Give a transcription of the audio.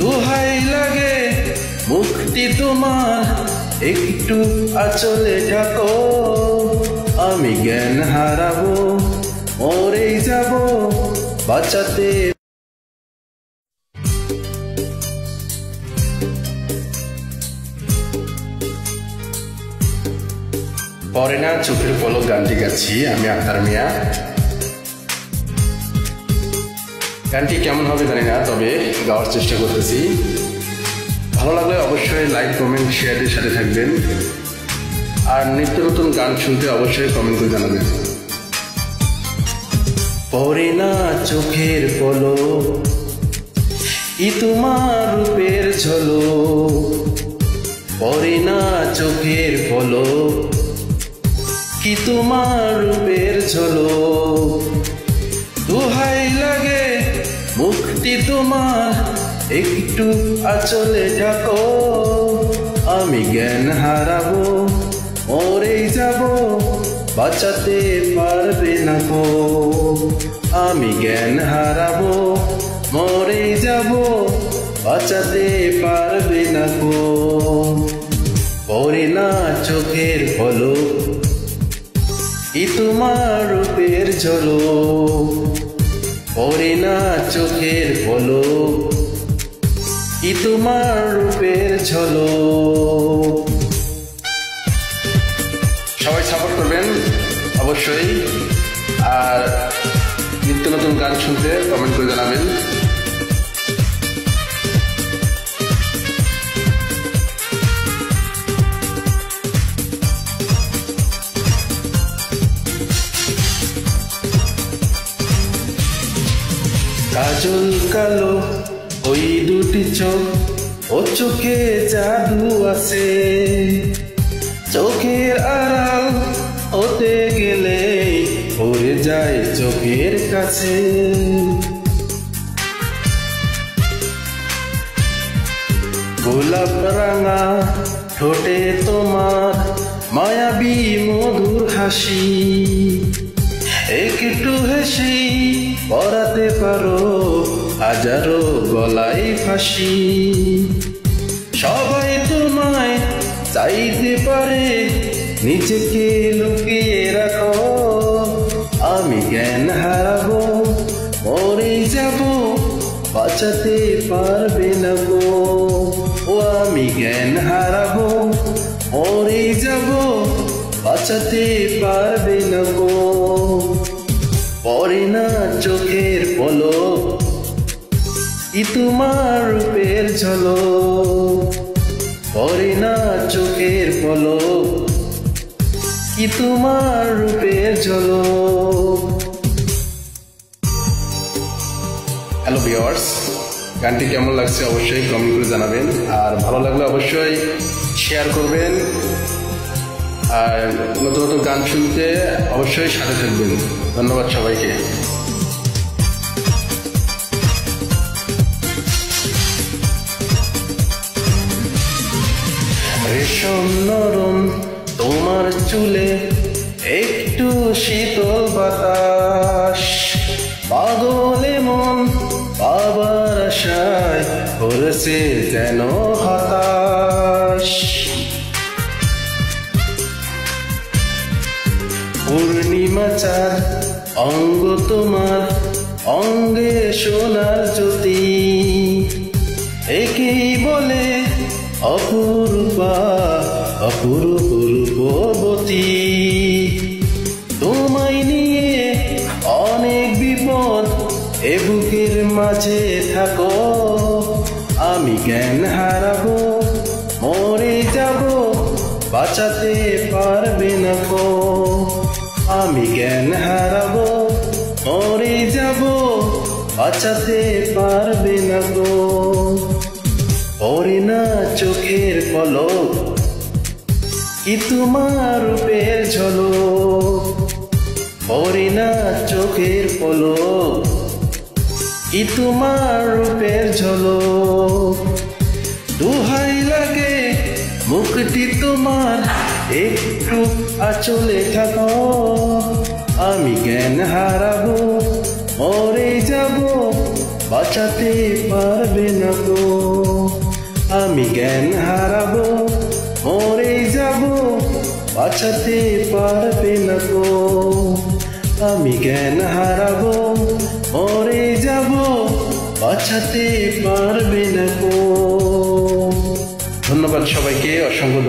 দুহাই লাগে মুক্তি তোমার, একটু আঁচলে ঢাকো। আমি জ্ঞান হারাবো, মরেই যাব বাঁচাতে। পরে না চোখের পলক গানটি গাচ্ছি আমি, আক্তার মিয়া। গানটি কেমন হবে জানি না, তবে গাওয়ার চেষ্টা করতেছি। ভালো লাগলে অবশ্যই লাইক, কমেন্ট, শেয়ারের সাথে থাকবেন। আর নিত্য নতুন গান শুনতে অবশ্যই কমেন্ট করে জানাবেন। পরে না চোখের পলক, ই তোমার রূপের ঝলক। পরে না চোখের পলক, কি তোমার রূপের ঝলক। দুহাই লাগে মুক্তি তোমার, একটু আঁচলে ঢাকো। আমি জ্ঞান হারাবো, মরেই যাব বাঁচাতে পারবে না কো। আমি জ্ঞান হারাবো, মরেই যাব বাঁচাতে পারবে না কো। পরে না চোখের পলক, ই তোমার রূপের ঝলক। পরে না চোখের পলক, ই তোমার রূপের ঝলক। সবাই সাপোর্ট করবেন অবশ্যই। আর নিত্য নতুন গান শুনতে কমেন্ট করে জানাবেন। কাজল কালো ওই দুটি চোখ, ও চোখে জাদু আছে। চোখের আড়াল হতে গেলে পড়ে যায় চোখের কাছে। গোলাপ রাঙা ঠোঁটে তোমার মায়াবী মধুর হাসি। একটু হেসে পরাতে পারো হাজারো গলায় ফাঁসি। সবাই তোমায় চাইতে পারে, নিজেকে লুকিয়ে রাখো। আমি জ্ঞান হারাবো, মরেই যাব বাঁচাতে পারবে না গো। ও আমি জ্ঞান হারাবো, মরেই যাব বাঁচাতে পারবে না গো। পরে না চোখের পলক, ই তোমার রূপের ঝলক। পরে না চোখের পলক, কি তোমার রূপের ঝলক। হ্যালো ভিউয়ার্স, গানটি কেমন লাগছে অবশ্যই কমেন্ট করে জানাবেন। আর ভালো লাগলে অবশ্যই শেয়ার করবেন। আর নতুন নতুন গান শুনতে অবশ্যই সাথে থাকবেন। ধন্যবাদ সবাইকে। রেশম নরম তোমার চুলে, একটু শীতল বাতাস। পাগলে মন পাবার আশায় করেছে যেন হতাশ। পূর্ণিমা চাঁদ অঙ্গ তোমার, অঙ্গে সোনার জ্যোতি। একেই বলে অপূর্বা, অপূর্ব রূপবতী। তোমায় নিয়ে অনেক বিপদ, এ বুকের মাঝে থাকো। আমি জ্ঞান হারাবো, মরে যাব বাঁচাতে পারবে না কো। আমি জ্ঞান হারাবো, মরে যাব বাঁচাতে পারবে না গো। পরে না চোখের পলক, কি তোমার রূপের ঝলক। পরে না চোখের পলক, কি তোমার রূপের ঝলক। দুহাই লাগে মুক্তি তোমার, একটু আঁচলে থাকো। আমি জ্ঞান হারাবো, মরে যাব বাঁচাতে পারবে না তো। আমি জ্ঞান হারাবো, মরে যাব, বাঁচাতে পারবে না তো। আমি জ্ঞান হারাবো, মরে যাব, বাঁচাতে পারবে না তো। ধন্যবাদ সবাইকে, অসংখ্য।